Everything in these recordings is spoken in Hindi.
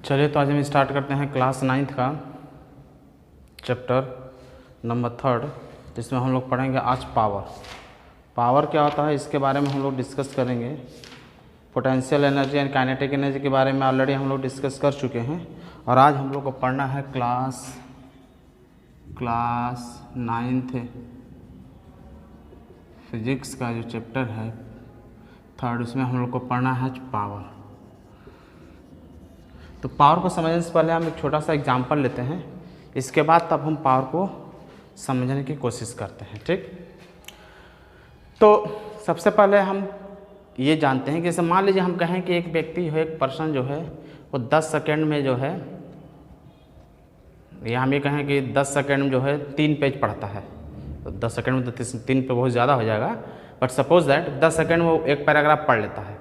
चलिए तो आज हम स्टार्ट करते हैं क्लास 9th का चैप्टर नंबर 3 जिसमें हम लोग पढ़ेंगे आज पावर क्या होता है इसके बारे में हम लोग डिस्कस करेंगे। Potential energy and kinetic energy के बारे में ऑलरेडी हम लोग डिस्कस कर चुके हैं और आज हम लोग को पढ़ना है क्लास 9th फिजिक्स का जो चैप्टर है 3rd, उसमें हम लोग को पढ़ना है पावर। तो पावर को समझने से पहले हम एक छोटा सा एग्जांपल लेते हैं, इसके बाद तब हम पावर को समझने की कोशिश करते हैं। ठीक, तो सबसे पहले हम ये जानते हैं कि जैसे मान लीजिए हम कहें कि एक व्यक्ति है, एक पर्सन जो है वो 10 सेकेंड में जो है, या हम ये कहें कि 10 सेकेंड में जो है 3 पेज पढ़ता है। तो 10 सेकेंड में तो 3 पे बहुत ज़्यादा हो जाएगा, बट सपोज दैट 10 सेकेंड में वो एक पैराग्राफ पढ़ लेता है,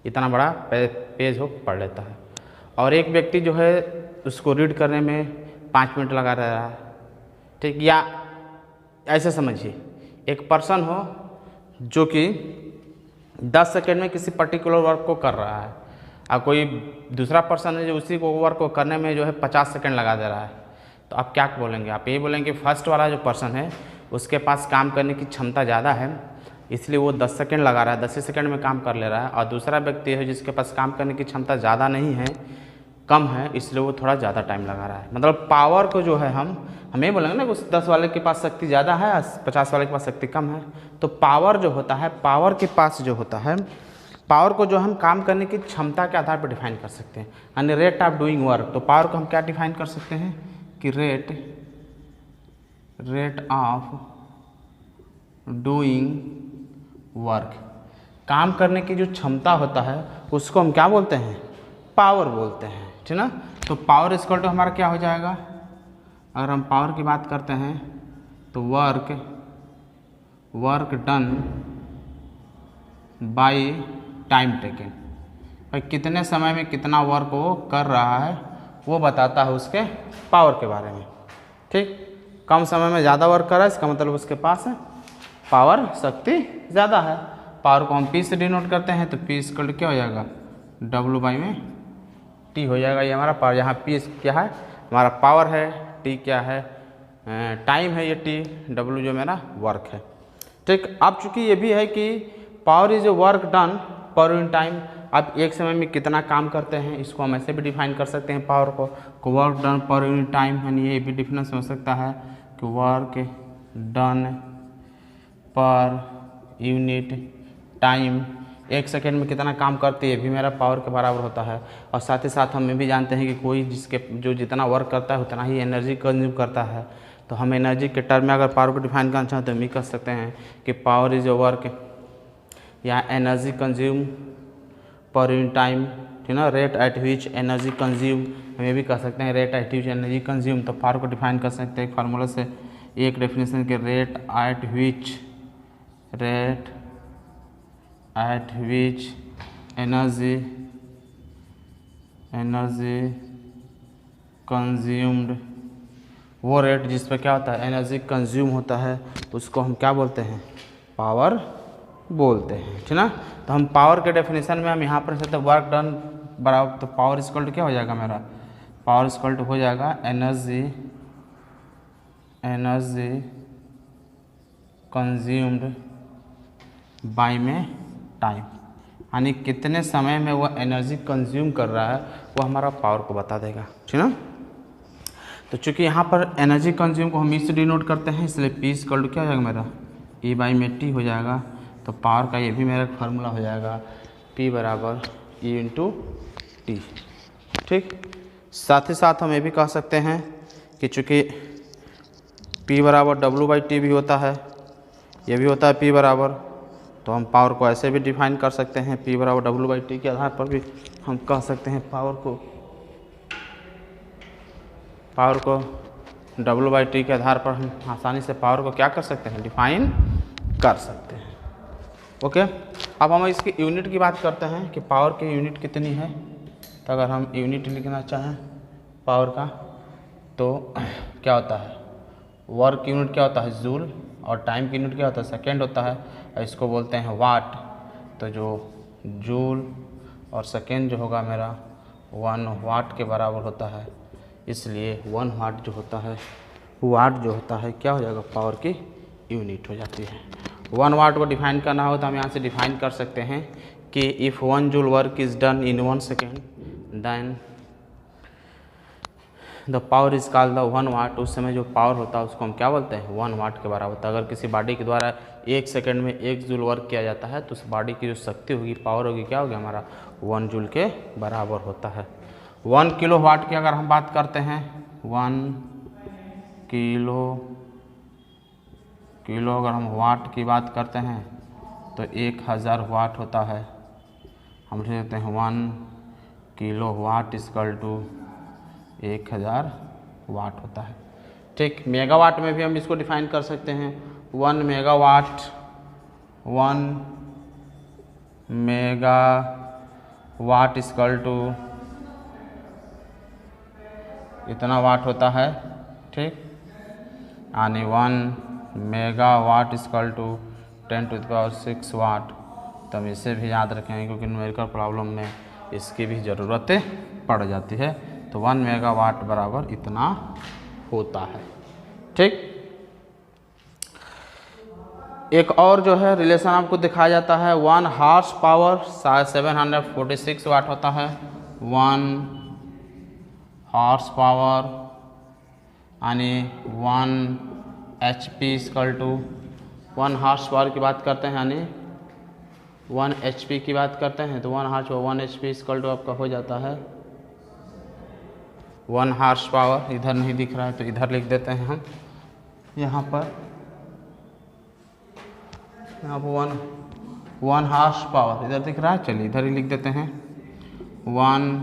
इतना बड़ा पेज हो पढ़ लेता है। और एक व्यक्ति जो है उसको रीड करने में 5 मिनट लगा रहा है। ठीक, या ऐसे समझिए एक पर्सन हो जो कि 10 सेकेंड में किसी पर्टिकुलर वर्क को कर रहा है और कोई दूसरा पर्सन है जो उसी को वर्क को करने में जो है 50 सेकेंड लगा दे रहा है। तो आप क्या बोलेंगे? आप ये बोलेंगे फर्स्ट वाला जो पर्सन है उसके पास काम करने की क्षमता ज़्यादा है, इसलिए वो 10 सेकेंड लगा रहा है, 10 ही सेकेंड में काम कर ले रहा है। और दूसरा व्यक्ति है जिसके पास काम करने की क्षमता ज़्यादा नहीं है, कम है, इसलिए वो थोड़ा ज़्यादा टाइम लगा रहा है। मतलब पावर को जो है हम ये बोलेंगे ना उस 10 वाले के पास शक्ति ज़्यादा है, 50 वाले के पास शक्ति कम है। तो पावर जो होता है, पावर के पास जो होता है, पावर को जो हम काम करने की क्षमता के आधार पर डिफाइन कर सकते हैं, यानी रेट ऑफ डूइंग वर्क। तो पावर को हम क्या डिफाइन कर सकते हैं कि रेट ऑफ डूइंग वर्क, काम करने की जो क्षमता होता है उसको हम क्या बोलते हैं? पावर बोलते हैं। ठीक ना? तो पावर इक्वल टू हमारा क्या हो जाएगा? अगर हम पावर की बात करते हैं तो work done by time taken, भाई कितने समय में कितना वर्क वो कर रहा है वो बताता है उसके पावर के बारे में। ठीक, कम समय में ज़्यादा वर्क कर रहा है, इसका मतलब उसके पास पावर शक्ति ज़्यादा है। पावर को हम P से डिनोट करते हैं, तो P इक्वल टू क्या हो जाएगा? W बाई में T हो जाएगा। ये हमारा पावर, यहाँ P क्या है? हमारा पावर है, T क्या है? टाइम है, ये T, W जो मेरा वर्क है। ठीक, अब चूँकि ये भी है कि पावर इज वर्क डन पर इन टाइम, आप एक समय में कितना काम करते हैं इसको हम ऐसे भी डिफाइन कर सकते हैं पावर को work done per unit time, यानी ये भी डिफरेंस हो सकता है कि work done per unit time, एक सेकेंड में कितना काम करती है भी मेरा पावर के बराबर होता है। और साथ ही साथ हम ये भी जानते हैं कि कोई जो जितना वर्क करता है उतना ही एनर्जी कंज्यूम करता है। तो हम एनर्जी के टर्म में अगर पावर को डिफाइन करना चाहें तो हम ये कह सकते हैं कि पावर इज वर्क या energy consume per unit time. ठीक ना? Rate at which energy consume, हम ये भी कह सकते हैं rate at which energy consume. तो पावर को डिफाइन कर सकते हैं एक फार्मूला से, एक डेफिनेशन के rate at which energy consumed, वो रेट जिस पर क्या होता है? एनर्जी कंज्यूम होता है, उसको हम क्या बोलते हैं? पावर बोलते हैं। ठीक ना? तो हम पावर के डेफिनेशन में हम यहाँ पर सकते वर्क डन बराबर, तो पावर इक्वल टू क्या हो जाएगा मेरा? पावर इक्वल टू हो जाएगा एनर्जी कंज्यूम्ड बाय में टाइम, यानी कितने समय में वो एनर्जी कंज्यूम कर रहा है वो हमारा पावर को बता देगा। ठीक ना? तो चूँकि यहाँ पर एनर्जी कंज्यूम को हम ई से डिनोट करते हैं, इसलिए P इक्वल टू क्या हो जाएगा मेरा? E बाई में T हो जाएगा। तो पावर का ये भी मेरा फार्मूला हो जाएगा P बराबर E इंटू टी। ठीक, साथ ही साथ हम ये भी कह सकते हैं कि चूँकि P बराबर W बाई टी भी होता है, ये भी होता है P बराबर, तो हम पावर को ऐसे भी डिफाइन कर सकते हैं P बराबर W बाई टी के आधार पर भी हम कह सकते हैं पावर को W बाई टी के आधार पर हम आसानी से पावर को क्या कर सकते हैं? डिफाइन कर सकते हैं। ओके, अब हम इसकी यूनिट की बात करते हैं कि पावर की यूनिट कितनी है। तो अगर हम यूनिट लिखना चाहें पावर का तो क्या होता है? वर्क यूनिट क्या होता है? जूल, और टाइम की यूनिट क्या होता है? सेकेंड होता है, और इसको बोलते हैं वाट। तो जो जूल और सेकेंड जो होगा मेरा 1 वाट के बराबर होता है, इसलिए 1 वाट जो होता है, वाट जो होता है क्या हो जाएगा, पावर की यूनिट हो जाती है। 1 वाट को डिफाइन करना हो तो हम यहाँ से डिफाइन कर सकते हैं कि if 1 joule work is done in 1 second then the power is called the 1 watt. उस समय जो पावर होता है उसको हम क्या बोलते हैं, 1 वाट के बराबर होता है। अगर किसी बॉडी के द्वारा 1 सेकेंड में 1 जूल वर्क किया जाता है तो उस बॉडी की जो शक्ति होगी, पावर होगी, क्या होगी, हमारा 1 जूल के बराबर होता है। 1 किलो वाट की अगर हम बात करते हैं, 1 किलो अगर हम वाट की बात करते हैं तो 1000 वाट होता है। हम लिख देते हैं 1 किलो वाट इक्वल टू 1000 वाट होता है। ठीक, मेगावाट में भी हम इसको डिफाइन कर सकते हैं। 1 मेगावाट, 1 मेगावाट इक्वल टू इतना वाट होता है। ठीक, यानी 1 मेगावाट इक्वल टू 10⁶ वाट। तो हम इसे भी याद रखेंगे क्योंकि न्यूमेरिकल प्रॉब्लम में इसकी भी ज़रूरत पड़ जाती है। तो 1 मेगावाट बराबर इतना होता है। ठीक, एक और जो है रिलेशन आपको दिखाया जाता है, 1 हॉर्स पावर 746 वाट होता है। 1 हॉर्स पावर यानी 1 HP equal to 1 horse power की बात करते हैं, यानी 1 HP की बात करते हैं तो 1 हॉर्स 1 HP इक्वल टू आपका हो जाता है 1 हॉर्स पावर। इधर नहीं दिख रहा है तो इधर लिख देते हैं हम, यहाँ पर 1 हॉर्स पावर इधर दिख रहा है, चलिए इधर ही लिख देते हैं 1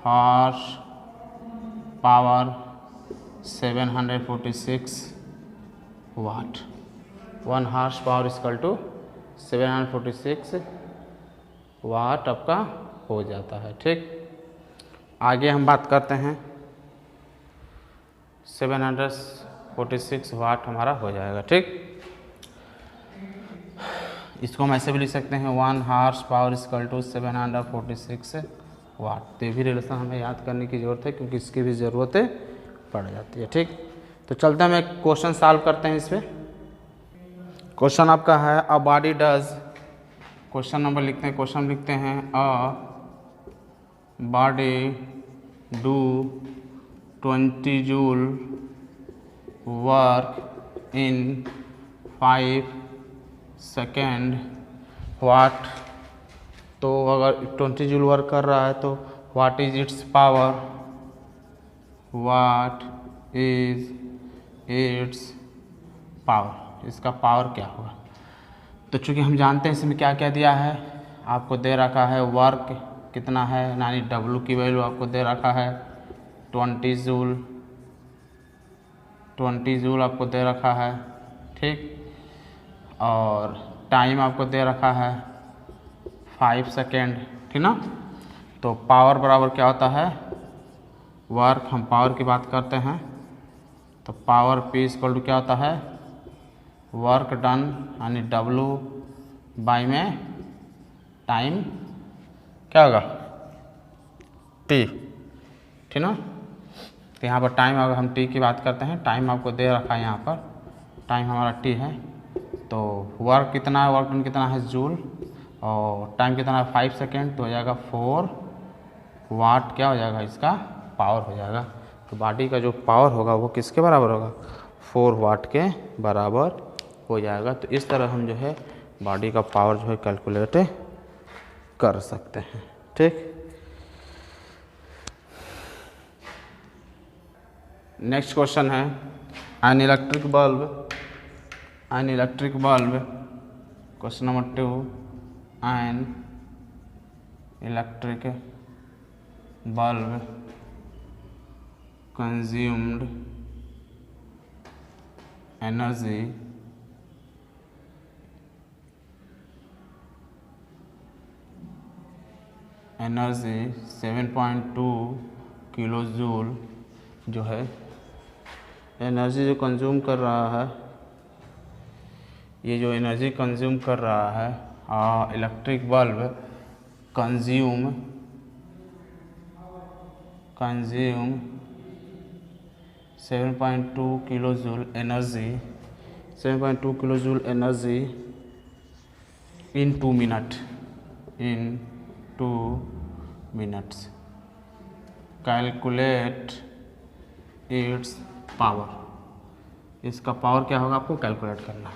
horse power 746 watt. 1 horse power equal to 746 watt आपका हो जाता है। ठीक, आगे हम बात करते हैं 746 वाट हमारा हो जाएगा। ठीक, इसको हम ऐसे भी लिख सकते हैं 1 हॉर्स पावर इक्वल टू 746 वाट। तो ये भी रिलेशन हमें याद करने की ज़रूरत है क्योंकि इसकी भी ज़रूरत पड़ जाती है। ठीक, तो चलते हैं हम एक क्वेश्चन सॉल्व करते हैं इस पर। क्वेश्चन आपका है a body does, question number लिखते हैं, क्वेश्चन लिखते हैं a body do 20 joule work in 5 second watt. तो अगर 20 जूल वर्क कर रहा है तो what is its power, what is its power, इसका पावर क्या होगा। तो चूँकि हम जानते हैं इसमें क्या क्या दिया है, आपको दे रखा है वर्क कितना है, यानी W की वैल्यू आपको दे रखा है 20 जूल, 20 जूल आपको दे रखा है। ठीक, और टाइम आपको दे रखा है 5 सेकेंड। ठीक ना, तो पावर बराबर क्या होता है, वर्क, हम पावर की बात करते हैं तो पावर P इक्वल टू क्या होता है, वर्क डन, यानी W बाई में टाइम क्या होगा, T। ठीक ना, तो यहाँ पर टाइम अगर हम T की बात करते हैं, टाइम आपको दे रखा है, यहाँ पर टाइम हमारा T है। तो वर्क कितना है, वर्क डन कितना है जूल, और टाइम कितना है 5 सेकेंड, तो हो जाएगा 4 वाट क्या हो जाएगा, इसका पावर हो जाएगा। तो बॉडी का जो पावर होगा वो किसके बराबर होगा, 4 वाट के बराबर हो जाएगा। तो इस तरह हम जो है बॉडी का पावर जो है कैलकुलेट कर सकते हैं। ठीक, नेक्स्ट क्वेश्चन है an electric bulb, an electric bulb, question number 2, an electric bulb consumed energy energy 7.2 kilo joule जो है एनर्जी जो कंज्यूम कर रहा है, ये जो एनर्जी कंज्यूम कर रहा है electric bulb consume consume 7.2 kilo joule energy, 7.2 kilo joule energy in 2 minute, in 2 minutes. Calculate its power, इसका पावर क्या होगा आपको कैलकुलेट करना है।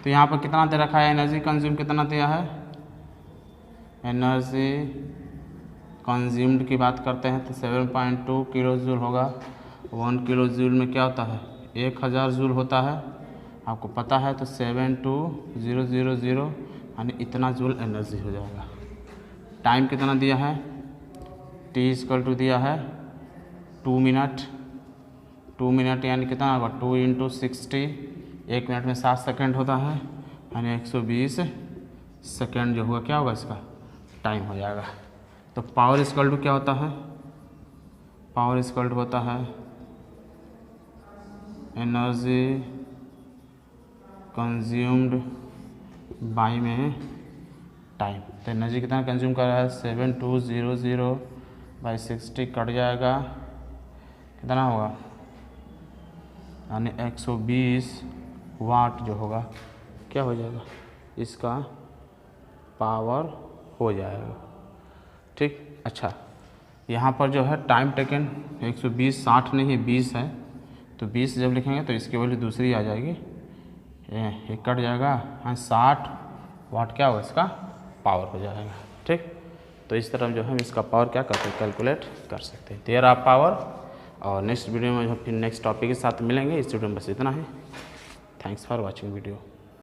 तो यहाँ पर कितना दे रखा है, एनर्जी कंज्यूम कितना दिया है, एनर्जी कंज्यूम्ड की बात करते हैं तो 7.2 किलो जूल होगा। 1 किलो जूल में क्या होता है, 1000 जूल होता है, आपको पता है। तो 72000 यानी इतना जूल एनर्जी हो जाएगा। टाइम कितना दिया है, टी इक्वल टू दिया है 2 मिनट, 2 मिनट यानी कितना होगा 2 × 60, 1 मिनट में 7 सेकेंड होता है, यानी 120 सेकेंड जो होगा क्या होगा इसका टाइम हो जाएगा। तो पावर इक्वल टू क्या होता है, पावर इक्वल टू होता है एनर्जी कंज्यूम्ड बाई में टाइम। तो एनर्जी कितना कंज्यूम कर रहा है, 7200/60 कट जाएगा, कितना होगा यानी 120 वाट जो होगा क्या हो जाएगा, इसका पावर हो जाएगा। ठीक, अच्छा यहाँ पर जो है टाइम टेकन 120, 60 नहीं है 20 है, तो 20 जब लिखेंगे तो इसकी वैल्यू दूसरी आ जाएगी, ये कट जाएगा, हाँ 60 वाट क्या होगा इसका पावर हो जाएगा। ठीक, तो इस तरह जो हम इसका पावर क्या करते हैं कैलकुलेट कर सकते हैं। There of power. और नेक्स्ट वीडियो में जो फिर नेक्स्ट टॉपिक के साथ मिलेंगे। इस वीडियो में बस इतना ही। Thanks for watching video.